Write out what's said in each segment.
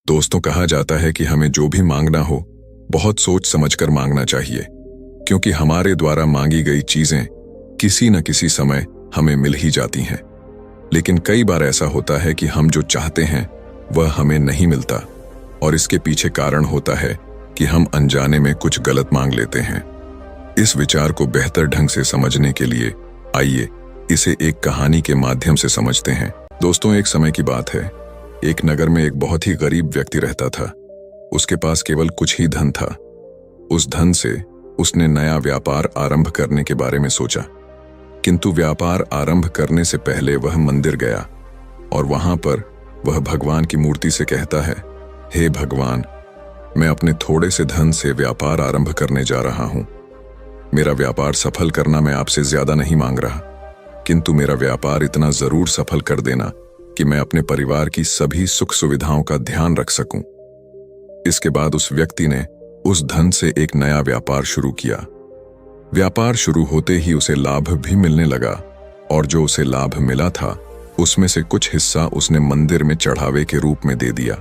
दोस्तों, कहा जाता है कि हमें जो भी मांगना हो बहुत सोच समझकर मांगना चाहिए, क्योंकि हमारे द्वारा मांगी गई चीजें किसी न किसी समय हमें मिल ही जाती हैं। लेकिन कई बार ऐसा होता है कि हम जो चाहते हैं वह हमें नहीं मिलता, और इसके पीछे कारण होता है कि हम अनजाने में कुछ गलत मांग लेते हैं। इस विचार को बेहतर ढंग से समझने के लिए आइए इसे एक कहानी के माध्यम से समझते हैं। दोस्तों, एक समय की बात है। एक नगर में एक बहुत ही गरीब व्यक्ति रहता था। उसके पास केवल कुछ ही धन था। उस धन से उसने नया व्यापार आरंभ करने के बारे में सोचा, किंतु व्यापार आरंभ करने से पहले वह मंदिर गया और वहां पर वह भगवान की मूर्ति से कहता है, हे भगवान, मैं अपने थोड़े से धन से व्यापार आरंभ करने जा रहा हूं। मेरा व्यापार सफल करना मैं आपसे ज्यादा नहीं मांग रहा, किंतु मेरा व्यापार इतना जरूर सफल कर देना कि मैं अपने परिवार की सभी सुख सुविधाओं का ध्यान रख सकूं। इसके बाद उस व्यक्ति ने उस धन से एक नया व्यापार शुरू किया। व्यापार शुरू होते ही उसे लाभ भी मिलने लगा, और जो उसे लाभ मिला था उसमें से कुछ हिस्सा उसने मंदिर में चढ़ावे के रूप में दे दिया,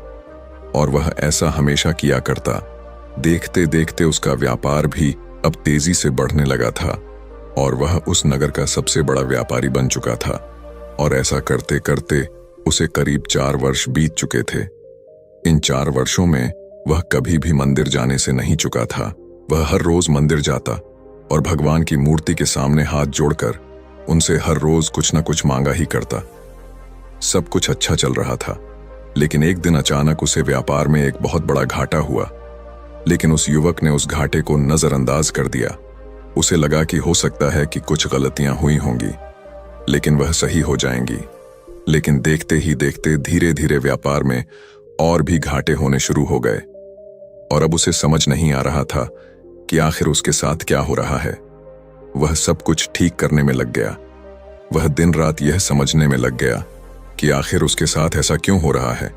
और वह ऐसा हमेशा किया करता। देखते देखते उसका व्यापार भी अब तेजी से बढ़ने लगा था, और वह उस नगर का सबसे बड़ा व्यापारी बन चुका था। और ऐसा करते करते उसे करीब 4 वर्ष बीत चुके थे। इन 4 वर्षों में वह कभी भी मंदिर जाने से नहीं चुका था। वह हर रोज मंदिर जाता और भगवान की मूर्ति के सामने हाथ जोड़कर उनसे हर रोज कुछ न कुछ मांगा ही करता। सब कुछ अच्छा चल रहा था, लेकिन एक दिन अचानक उसे व्यापार में एक बहुत बड़ा घाटा हुआ। लेकिन उस युवक ने उस घाटे को नजरअंदाज कर दिया। उसे लगा कि हो सकता है कि कुछ गलतियां हुई होंगी, लेकिन वह सही हो जाएंगी। लेकिन देखते ही देखते धीरे धीरे व्यापार में और भी घाटे होने शुरू हो गए, और अब उसे समझ नहीं आ रहा था कि आखिर उसके साथ क्या हो रहा है। वह सब कुछ ठीक करने में लग गया। वह दिन रात यह समझने में लग गया कि आखिर उसके साथ ऐसा क्यों हो रहा है,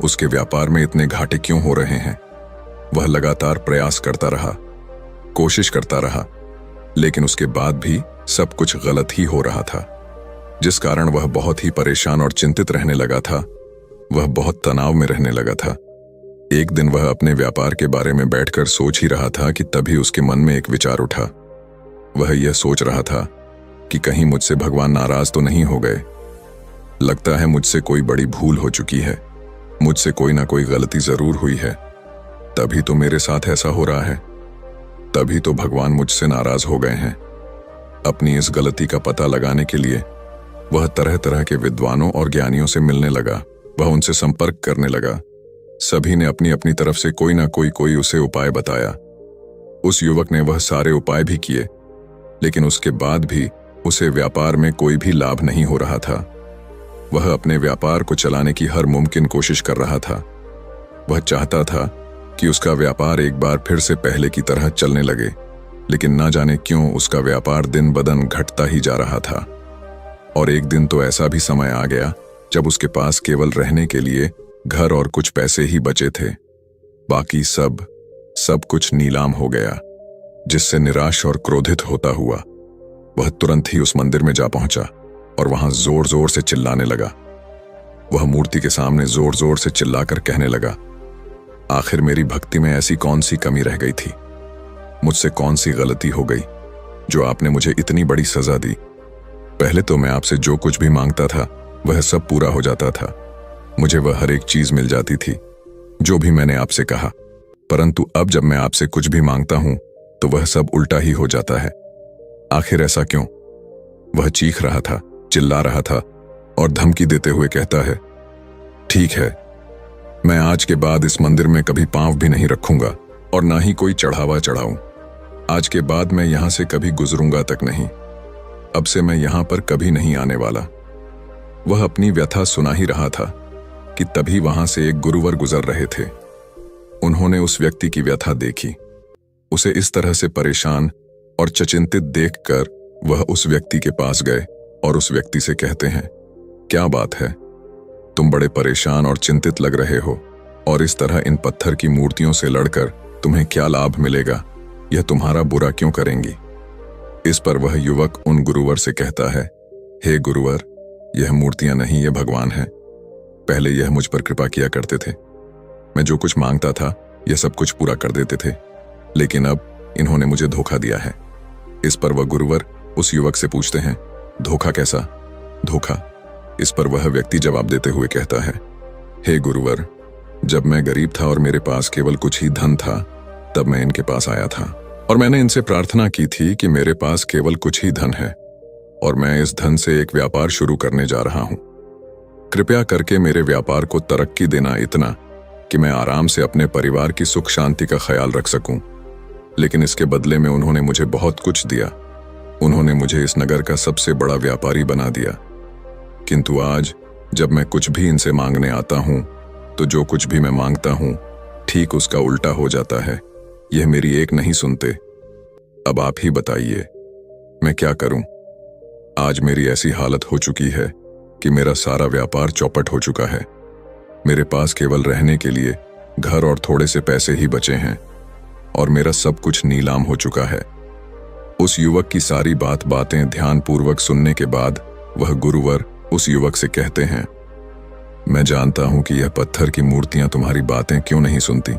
उसके व्यापार में इतने घाटे क्यों हो रहे हैं। वह लगातार प्रयास करता रहा, कोशिश करता रहा, लेकिन उसके बाद भी सब कुछ गलत ही हो रहा था, जिस कारण वह बहुत ही परेशान और चिंतित रहने लगा था। वह बहुत तनाव में रहने लगा था। एक दिन वह अपने व्यापार के बारे में बैठकर सोच ही रहा था कि तभी उसके मन में एक विचार उठा। वह यह सोच रहा था कि कहीं मुझसे भगवान नाराज तो नहीं हो गए। लगता है मुझसे कोई बड़ी भूल हो चुकी है, मुझसे कोई ना कोई गलती जरूर हुई है, तभी तो मेरे साथ ऐसा हो रहा है। तभी तो भगवान मुझसे नाराज हो गए हैं। अपनी इस गलती का पता लगाने के लिए वह तरह तरह के विद्वानों और ज्ञानियों से मिलने लगा। वह उनसे संपर्क करने लगा। सभी ने अपनी अपनी तरफ से कोई ना कोई उसे उपाय बताया। उस युवक ने वह सारे उपाय भी किए, लेकिन उसके बाद भी उसे व्यापार में कोई भी लाभ नहीं हो रहा था। वह अपने व्यापार को चलाने की हर मुमकिन कोशिश कर रहा था। वह चाहता था कि उसका व्यापार एक बार फिर से पहले की तरह चलने लगे, लेकिन ना जाने क्यों उसका व्यापार दिन बदन घटता ही जा रहा था। और एक दिन तो ऐसा भी समय आ गया जब उसके पास केवल रहने के लिए घर और कुछ पैसे ही बचे थे। बाकी सब कुछ नीलाम हो गया, जिससे निराश और क्रोधित होता हुआ वह तुरंत ही उस मंदिर में जा पहुंचा और वहां जोर जोर से चिल्लाने लगा। वह मूर्ति के सामने जोर जोर से चिल्लाकर कहने लगा, आखिर मेरी भक्ति में ऐसी कौन सी कमी रह गई थी? मुझसे कौन सी गलती हो गई जो आपने मुझे इतनी बड़ी सजा दी? पहले तो मैं आपसे जो कुछ भी मांगता था वह सब पूरा हो जाता था। मुझे वह हर एक चीज मिल जाती थी जो भी मैंने आपसे कहा, परंतु अब जब मैं आपसे कुछ भी मांगता हूं तो वह सब उल्टा ही हो जाता है। आखिर ऐसा क्यों? वह चीख रहा था, चिल्ला रहा था और धमकी देते हुए कहता है, ठीक है, मैं आज के बाद इस मंदिर में कभी पांव भी नहीं रखूंगा और ना ही कोई चढ़ावा चढ़ाऊं। आज के बाद मैं यहां से कभी गुजरूंगा तक नहीं। अब से मैं यहां पर कभी नहीं आने वाला। वह अपनी व्यथा सुना ही रहा था कि तभी वहां से एक गुरुवर गुजर रहे थे। उन्होंने उस व्यक्ति की व्यथा देखी। उसे इस तरह से परेशान और चिंतित देखकर वह उस व्यक्ति के पास गए और उस व्यक्ति से कहते हैं, क्या बात है, तुम बड़े परेशान और चिंतित लग रहे हो, और इस तरह इन पत्थर की मूर्तियों से लड़कर तुम्हें क्या लाभ मिलेगा? यह तुम्हारा बुरा क्यों करेंगी? इस पर वह युवक उन गुरुवर से कहता है, हे गुरुवर, यह मूर्तियां नहीं, ये भगवान हैं। पहले यह मुझ पर कृपा किया करते थे, मैं जो कुछ मांगता था यह सब कुछ पूरा कर देते थे, लेकिन अब इन्होंने मुझे धोखा दिया है। इस पर वह गुरुवर उस युवक से पूछते हैं, धोखा कैसा? धोखा? इस पर वह व्यक्ति जवाब देते हुए कहता है, हे गुरुवर, जब मैं गरीब था और मेरे पास केवल कुछ ही धन था, तब मैं इनके पास आया था और मैंने इनसे प्रार्थना की थी कि मेरे पास केवल कुछ ही धन है और मैं इस धन से एक व्यापार शुरू करने जा रहा हूं। कृपया करके मेरे व्यापार को तरक्की देना, इतना कि मैं आराम से अपने परिवार की सुख शांति का ख्याल रख सकूं। लेकिन इसके बदले में उन्होंने मुझे बहुत कुछ दिया। उन्होंने मुझे इस नगर का सबसे बड़ा व्यापारी बना दिया। किंतु आज जब मैं कुछ भी इनसे मांगने आता हूं, तो जो कुछ भी मैं मांगता हूं ठीक उसका उल्टा हो जाता है। यह मेरी एक नहीं सुनते। अब आप ही बताइए, मैं क्या करूं? आज मेरी ऐसी हालत हो चुकी है कि मेरा सारा व्यापार चौपट हो चुका है। मेरे पास केवल रहने के लिए घर और थोड़े से पैसे ही बचे हैं और मेरा सब कुछ नीलाम हो चुका है। उस युवक की सारी बातें ध्यानपूर्वक सुनने के बाद वह गुरुवर उस युवक से कहते हैं, मैं जानता हूं कि यह पत्थर की मूर्तियां तुम्हारी बातें क्यों नहीं सुनती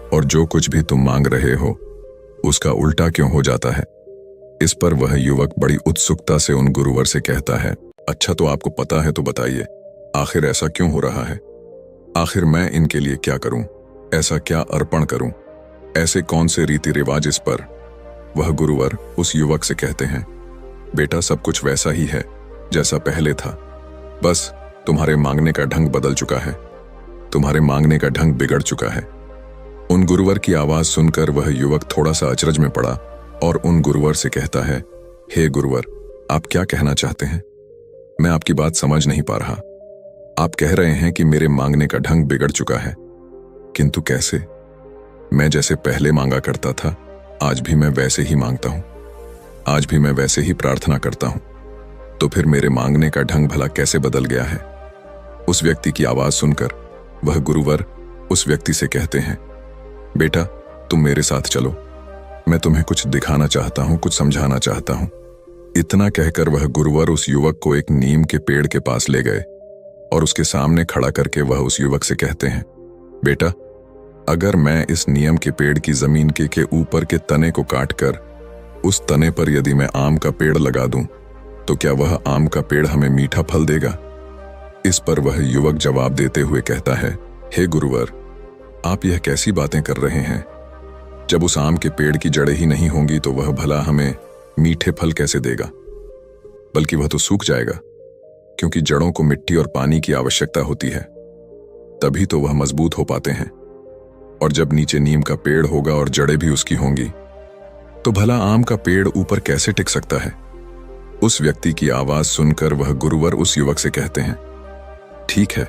और जो कुछ भी तुम मांग रहे हो उसका उल्टा क्यों हो जाता है। इस पर वह युवक बड़ी उत्सुकता से उन गुरुवर से कहता है, अच्छा, तो आपको पता है तो बताइए, आखिर ऐसा क्यों हो रहा है? आखिर मैं इनके लिए क्या करूं? ऐसा क्या अर्पण करूं? ऐसे कौन से रीति रिवाज? इस पर वह गुरुवर उस युवक से कहते हैं, बेटा, सब कुछ वैसा ही है जैसा पहले था, बस तुम्हारे मांगने का ढंग बदल चुका है। तुम्हारे मांगने का ढंग बिगड़ चुका है। उन गुरुवर की आवाज सुनकर वह युवक थोड़ा सा अचरज में पड़ा और उन गुरुवर से कहता है, हे गुरुवर, आप क्या कहना चाहते हैं? मैं आपकी बात समझ नहीं पा रहा। आप कह रहे हैं कि मेरे मांगने का ढंग बिगड़ चुका है, किंतु कैसे? मैं जैसे पहले मांगा करता था, आज भी मैं वैसे ही मांगता हूं, आज भी मैं वैसे ही प्रार्थना करता हूं, तो फिर मेरे मांगने का ढंग भला कैसे बदल गया है? उस व्यक्ति की आवाज सुनकर वह गुरुवर उस व्यक्ति से कहते हैं, बेटा, तुम मेरे साथ चलो, मैं तुम्हें कुछ दिखाना चाहता हूं, कुछ समझाना चाहता हूं। इतना कहकर वह गुरुवर उस युवक को एक नीम के पेड़ के पास ले गए और उसके सामने खड़ा करके वह उस युवक से कहते हैं, बेटा, अगर मैं इस नीम के पेड़ की जमीन के ऊपर के तने को काटकर उस तने पर यदि मैं आम का पेड़ लगा दूं, तो क्या वह आम का पेड़ हमें मीठा फल देगा? इस पर वह युवक जवाब देते हुए कहता है, हे गुरुवर, आप यह कैसी बातें कर रहे हैं? जब उस आम के पेड़ की जड़ें ही नहीं होंगी तो वह भला हमें मीठे फल कैसे देगा? बल्कि वह तो सूख जाएगा, क्योंकि जड़ों को मिट्टी और पानी की आवश्यकता होती है, तभी तो वह मजबूत हो पाते हैं। और जब नीचे नीम का पेड़ होगा और जड़ें भी उसकी होंगी, तो भला आम का पेड़ ऊपर कैसे टिक सकता है? उस व्यक्ति की आवाज सुनकर वह गुरुवर उस युवक से कहते हैं, ठीक है,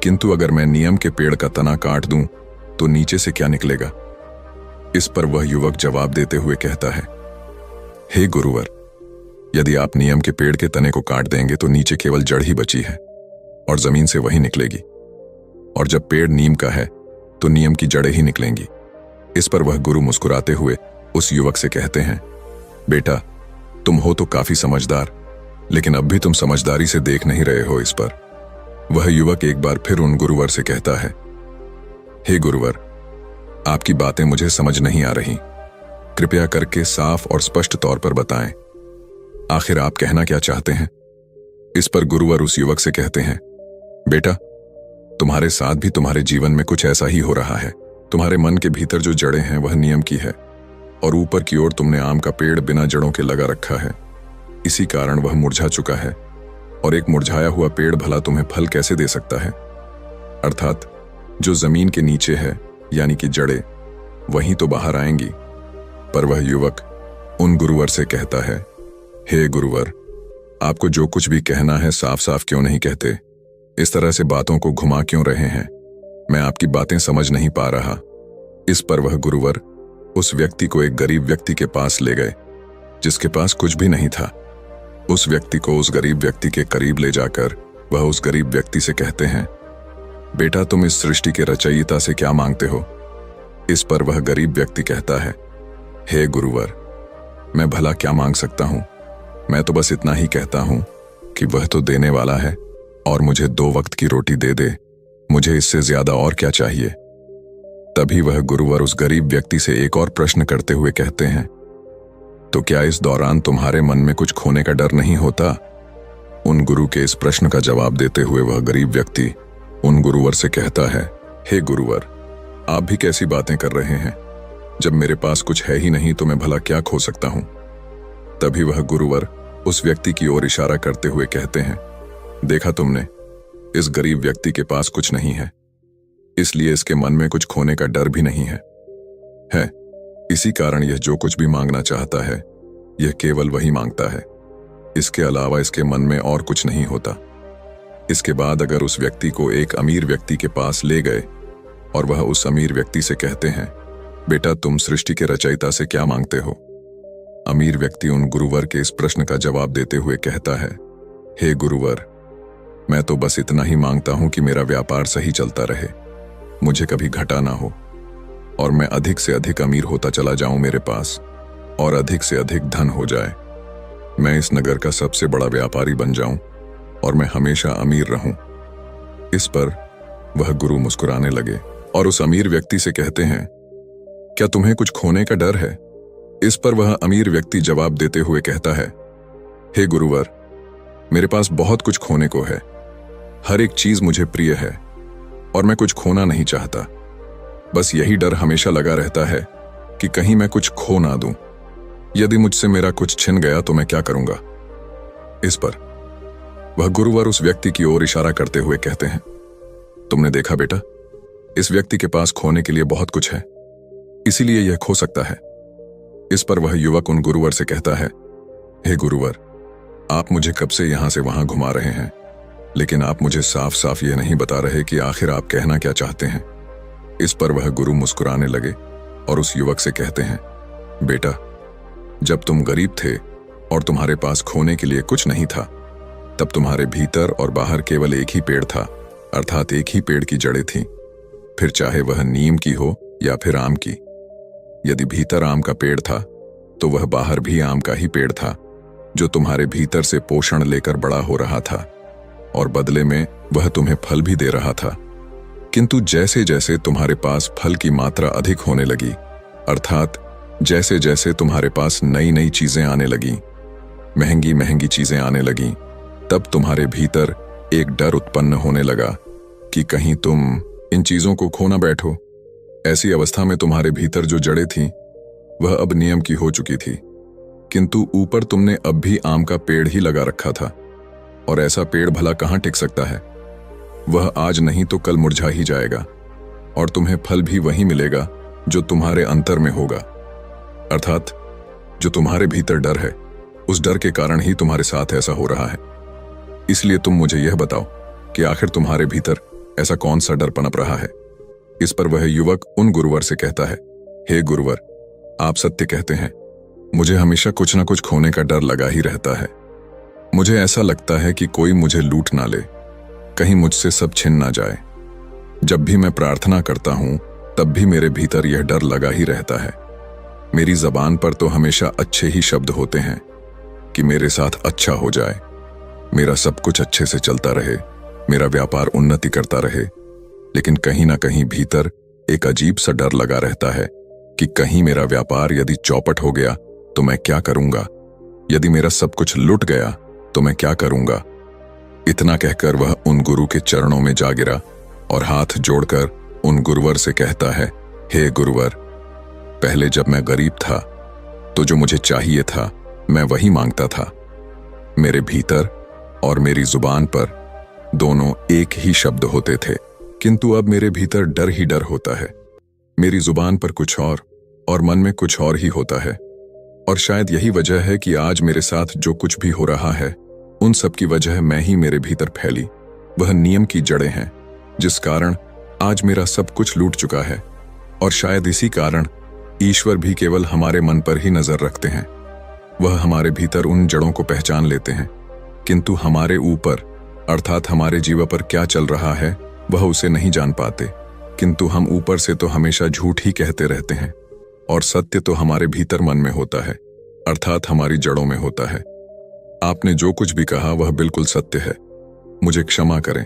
किंतु अगर मैं नीम के पेड़ का तना काट दूं तो नीचे से क्या निकलेगा? इस पर वह युवक जवाब देते हुए कहता है, हे गुरुवर, यदि आप नीम के पेड़ के तने को काट देंगे तो नीचे केवल जड़ ही बची है और जमीन से वही निकलेगी, और जब पेड़ नीम का है तो नीम की जड़ें ही निकलेंगी। इस पर वह गुरु मुस्कुराते हुए उस युवक से कहते हैं, बेटा, तुम हो तो काफी समझदार, लेकिन अब भी तुम समझदारी से देख नहीं रहे हो। इस पर वह युवक एक बार फिर उन गुरुवर से कहता है, हे गुरुवर, आपकी बातें मुझे समझ नहीं आ रही, कृपया करके साफ और स्पष्ट तौर पर बताएं, आखिर आप कहना क्या चाहते हैं? इस पर गुरुवर उस युवक से कहते हैं, बेटा, तुम्हारे साथ भी तुम्हारे जीवन में कुछ ऐसा ही हो रहा है। तुम्हारे मन के भीतर जो जड़ें हैं वह नियम की है और ऊपर की ओर तुमने आम का पेड़ बिना जड़ों के लगा रखा है। इसी कारण वह मुरझा चुका है और एक मुरझाया हुआ पेड़ भला तुम्हें फल कैसे दे सकता है? अर्थात जो जमीन के नीचे है यानी कि जड़ें, वहीं तो बाहर आएंगी। पर वह युवक उन गुरुवर से कहता है, हे गुरुवर, आपको जो कुछ भी कहना है साफ साफ क्यों नहीं कहते? इस तरह से बातों को घुमा क्यों रहे हैं? मैं आपकी बातें समझ नहीं पा रहा। इस पर वह गुरुवर उस व्यक्ति को एक गरीब व्यक्ति के पास ले गए जिसके पास कुछ भी नहीं था। उस व्यक्ति को उस गरीब व्यक्ति के करीब ले जाकर वह उस गरीब व्यक्ति से कहते हैं, बेटा, तुम इस सृष्टि के रचयिता से क्या मांगते हो? इस पर वह गरीब व्यक्ति कहता है, हे गुरुवर, मैं भला क्या मांग सकता हूं? मैं तो बस इतना ही कहता हूं कि वह तो देने वाला है और मुझे 2 वक्त की रोटी दे दे, मुझे इससे ज्यादा और क्या चाहिए। तभी वह गुरुवर उस गरीब व्यक्ति से एक और प्रश्न करते हुए कहते हैं, तो क्या इस दौरान तुम्हारे मन में कुछ खोने का डर नहीं होता? उन गुरु के इस प्रश्न का जवाब देते हुए वह गरीब व्यक्ति उन गुरुवर से कहता है, हे गुरुवर, आप भी कैसी बातें कर रहे हैं? जब मेरे पास कुछ है ही नहीं तो मैं भला क्या खो सकता हूं? तभी वह गुरुवर उस व्यक्ति की ओर इशारा करते हुए कहते हैं, देखा तुमने, इस गरीब व्यक्ति के पास कुछ नहीं है, इसलिए इसके मन में कुछ खोने का डर भी नहीं है। इसी कारण यह जो कुछ भी मांगना चाहता है, यह केवल वही मांगता है। इसके अलावा इसके मन में और कुछ नहीं होता। इसके बाद अगर उस व्यक्ति को एक अमीर व्यक्ति के पास ले गए और वह उस अमीर व्यक्ति से कहते हैं, बेटा तुम सृष्टि के रचयिता से क्या मांगते हो? अमीर व्यक्ति उन गुरुवर के इस प्रश्न का जवाब देते हुए कहता है, हे गुरुवर, मैं तो बस इतना ही मांगता हूं कि मेरा व्यापार सही चलता रहे, मुझे कभी घाटा ना हो और मैं अधिक से अधिक अमीर होता चला जाऊं मेरे पास और अधिक से अधिक धन हो जाए। मैं इस नगर का सबसे बड़ा व्यापारी बन जाऊं और मैं हमेशा अमीर रहूं। इस पर वह गुरु मुस्कुराने लगे और उस अमीर व्यक्ति से कहते हैं, क्या तुम्हें कुछ खोने का डर है? इस पर वह अमीर व्यक्ति जवाब देते हुए कहता है, हे गुरुवर, मेरे पास बहुत कुछ खोने को है, हर एक चीज मुझे प्रिय है और मैं कुछ खोना नहीं चाहता। बस यही डर हमेशा लगा रहता है कि कहीं मैं कुछ खो ना दूं। यदि मुझसे मेरा कुछ छिन गया तो मैं क्या करूंगा? इस पर वह गुरुवर उस व्यक्ति की ओर इशारा करते हुए कहते हैं, तुमने देखा बेटा, इस व्यक्ति के पास खोने के लिए बहुत कुछ है, इसीलिए यह खो सकता है। इस पर वह युवक उन गुरुवर से कहता है, हे गुरुवर, आप मुझे कब से यहां से वहां घुमा रहे हैं, लेकिन आप मुझे साफ साफ यह नहीं बता रहे कि आखिर आप कहना क्या चाहते हैं। इस पर वह गुरु मुस्कुराने लगे और उस युवक से कहते हैं, बेटा, जब तुम गरीब थे और तुम्हारे पास खोने के लिए कुछ नहीं था, तब तुम्हारे भीतर और बाहर केवल एक ही पेड़ था, अर्थात एक ही पेड़ की जड़ें थीं, फिर चाहे वह नीम की हो या फिर आम की। यदि भीतर आम का पेड़ था तो वह बाहर भी आम का ही पेड़ था, जो तुम्हारे भीतर से पोषण लेकर बड़ा हो रहा था और बदले में वह तुम्हें फल भी दे रहा था। किंतु जैसे जैसे तुम्हारे पास फल की मात्रा अधिक होने लगी, अर्थात जैसे जैसे तुम्हारे पास नई नई चीजें आने लगी, महंगी महंगी चीजें आने लगी, तब तुम्हारे भीतर एक डर उत्पन्न होने लगा कि कहीं तुम इन चीजों को खो ना बैठो। ऐसी अवस्था में तुम्हारे भीतर जो जड़ें थीं, वह अब नियम की हो चुकी थी, किंतु ऊपर तुमने अब भी आम का पेड़ ही लगा रखा था, और ऐसा पेड़ भला कहां टिक सकता है? वह आज नहीं तो कल मुरझा ही जाएगा और तुम्हें फल भी वही मिलेगा जो तुम्हारे अंतर में होगा। अर्थात जो तुम्हारे भीतर डर है, उस डर के कारण ही तुम्हारे साथ ऐसा हो रहा है। इसलिए तुम मुझे यह बताओ कि आखिर तुम्हारे भीतर ऐसा कौन सा डर पनप रहा है? इस पर वह युवक उन गुरुवर से कहता है, हे गुरुवर, आप सत्य कहते हैं, मुझे हमेशा कुछ ना कुछ खोने का डर लगा ही रहता है। मुझे ऐसा लगता है कि कोई मुझे लूट ना ले, कहीं मुझसे सब छिन ना जाए। जब भी मैं प्रार्थना करता हूं तब भी मेरे भीतर यह डर लगा ही रहता है। मेरी जबान पर तो हमेशा अच्छे ही शब्द होते हैं कि मेरे साथ अच्छा हो जाए, मेरा सब कुछ अच्छे से चलता रहे, मेरा व्यापार उन्नति करता रहे, लेकिन कहीं ना कहीं भीतर एक अजीब सा डर लगा रहता है कि कहीं मेरा व्यापार यदि चौपट हो गया तो मैं क्या करूंगा, यदि मेरा सब कुछ लुट गया तो मैं क्या करूंगा। इतना कहकर वह उन गुरु के चरणों में जा गिरा और हाथ जोड़कर उन गुरुवर से कहता है, हे गुरुवर, पहले जब मैं गरीब था तो जो मुझे चाहिए था मैं वही मांगता था। मेरे भीतर और मेरी जुबान पर दोनों एक ही शब्द होते थे, किंतु अब मेरे भीतर डर ही डर होता है। मेरी जुबान पर कुछ और मन में कुछ और ही होता है। और शायद यही वजह है कि आज मेरे साथ जो कुछ भी हो रहा है, उन सब की वजह मैं ही मेरे भीतर फैली वह नियम की जड़ें हैं, जिस कारण आज मेरा सब कुछ लूट चुका है। और शायद इसी कारण ईश्वर भी केवल हमारे मन पर ही नजर रखते हैं। वह हमारे भीतर उन जड़ों को पहचान लेते हैं, किंतु हमारे ऊपर अर्थात हमारे जीवन पर क्या चल रहा है वह उसे नहीं जान पाते। किंतु हम ऊपर से तो हमेशा झूठ ही कहते रहते हैं और सत्य तो हमारे भीतर मन में होता है, अर्थात हमारी जड़ों में होता है। आपने जो कुछ भी कहा वह बिल्कुल सत्य है, मुझे क्षमा करें।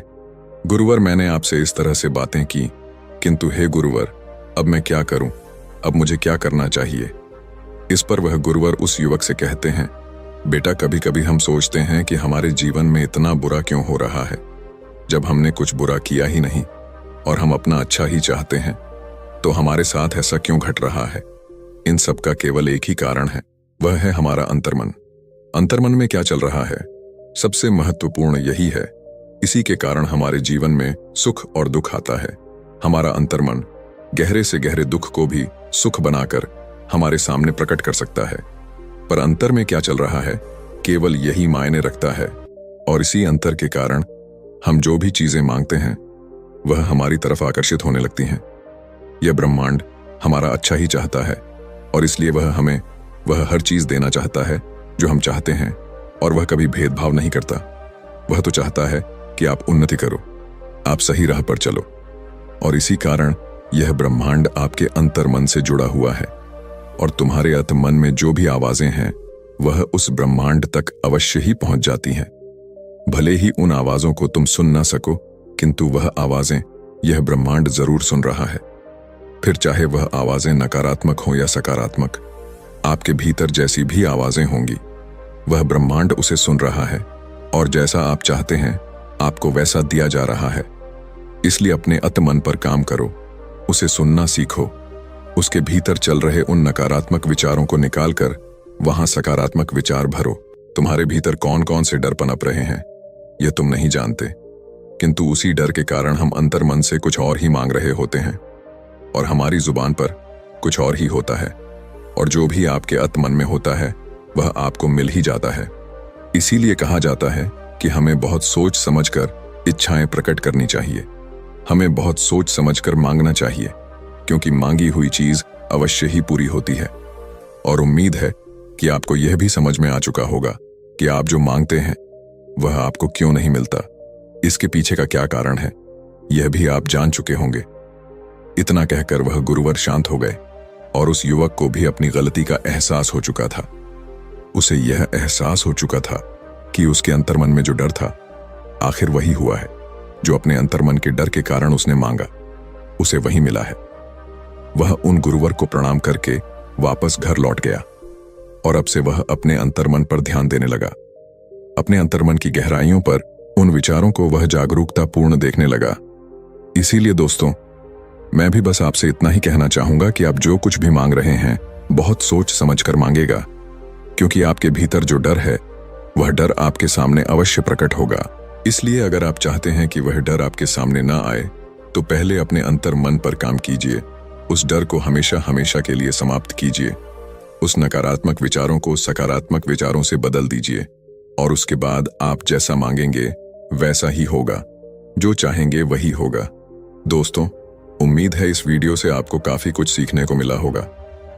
गुरुवर, मैंने आपसे इस तरह से बातें की, किंतु हे गुरुवर, अब मैं क्या करूं? अब मुझे क्या करना चाहिए? इस पर वह गुरुवर उस युवक से कहते हैं, बेटा, कभी कभी हम सोचते हैं कि हमारे जीवन में इतना बुरा क्यों हो रहा है, जब हमने कुछ बुरा किया ही नहीं और हम अपना अच्छा ही चाहते हैं, तो हमारे साथ ऐसा क्यों घट रहा है? इन सब का केवल एक ही कारण है, वह है हमारा अंतर्मन। अंतर्मन में क्या चल रहा है, सबसे महत्वपूर्ण यही है। इसी के कारण हमारे जीवन में सुख और दुख आता है। हमारा अंतर्मन गहरे से गहरे दुख को भी सुख बनाकर हमारे सामने प्रकट कर सकता है। पर अंतर में क्या चल रहा है, केवल यही मायने रखता है। और इसी अंतर के कारण हम जो भी चीजें मांगते हैं वह हमारी तरफ आकर्षित होने लगती हैं। यह ब्रह्मांड हमारा अच्छा ही चाहता है और इसलिए वह हर चीज देना चाहता है जो हम चाहते हैं, और वह कभी भेदभाव नहीं करता। वह तो चाहता है कि आप उन्नति करो, आप सही राह पर चलो, और इसी कारण यह ब्रह्मांड आपके अंतर्मन से जुड़ा हुआ है। और तुम्हारे अंतर्मन में जो भी आवाजें हैं वह उस ब्रह्मांड तक अवश्य ही पहुंच जाती हैं। भले ही उन आवाजों को तुम सुन ना सको, किंतु वह आवाजें यह ब्रह्मांड जरूर सुन रहा है। फिर चाहे वह आवाजें नकारात्मक हो या सकारात्मक, आपके भीतर जैसी भी आवाजें होंगी वह ब्रह्मांड उसे सुन रहा है, और जैसा आप चाहते हैं आपको वैसा दिया जा रहा है। इसलिए अपने अंतर्मन पर काम करो, उसे सुनना सीखो, उसके भीतर चल रहे उन नकारात्मक विचारों को निकालकर वहां सकारात्मक विचार भरो। तुम्हारे भीतर कौन कौन से डर पनप रहे हैं यह तुम नहीं जानते, किंतु उसी डर के कारण हम अंतर्मन से कुछ और ही मांग रहे होते हैं और हमारी जुबान पर कुछ और ही होता है, और जो भी आपके अंतर्मन में होता है वह आपको मिल ही जाता है। इसीलिए कहा जाता है कि हमें बहुत सोच समझकर इच्छाएं प्रकट करनी चाहिए, हमें बहुत सोच समझकर मांगना चाहिए, क्योंकि मांगी हुई चीज अवश्य ही पूरी होती है। और उम्मीद है कि आपको यह भी समझ में आ चुका होगा कि आप जो मांगते हैं वह आपको क्यों नहीं मिलता, इसके पीछे का क्या कारण है, यह भी आप जान चुके होंगे। इतना कहकर वह गुरुवर शांत हो गए, और उस युवक को भी अपनी गलती का एहसास हो चुका था। उसे यह एहसास हो चुका था कि उसके अंतर्मन में जो डर था आखिर वही हुआ है जो अपने अंतर्मन के डर के कारण उसने मांगा, उसे वही मिला है। वह उन गुरुवर को प्रणाम करके वापस घर लौट गया, और अब से वह अपने अंतर्मन पर ध्यान देने लगा। अपने अंतर्मन की गहराइयों पर उन विचारों को वह जागरूकता पूर्ण देखने लगा। इसीलिए दोस्तों, मैं भी बस आपसे इतना ही कहना चाहूंगा कि आप जो कुछ भी मांग रहे हैं बहुत सोच समझकर मांगेगा, क्योंकि आपके भीतर जो डर है वह डर आपके सामने अवश्य प्रकट होगा। इसलिए अगर आप चाहते हैं कि वह डर आपके सामने ना आए, तो पहले अपने अंतर्मन पर काम कीजिए, उस डर को हमेशा हमेशा के लिए समाप्त कीजिए, उस नकारात्मक विचारों को सकारात्मक विचारों से बदल दीजिए, और उसके बाद आप जैसा मांगेंगे वैसा ही होगा, जो चाहेंगे वही होगा। दोस्तों, उम्मीद है इस वीडियो से आपको काफी कुछ सीखने को मिला होगा,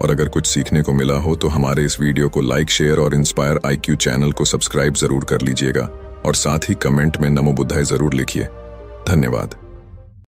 और अगर कुछ सीखने को मिला हो तो हमारे इस वीडियो को लाइक, शेयर और इंस्पायर IQ चैनल को सब्सक्राइब जरूर कर लीजिएगा, और साथ ही कमेंट में नमो बुद्धाय जरूर लिखिए। धन्यवाद।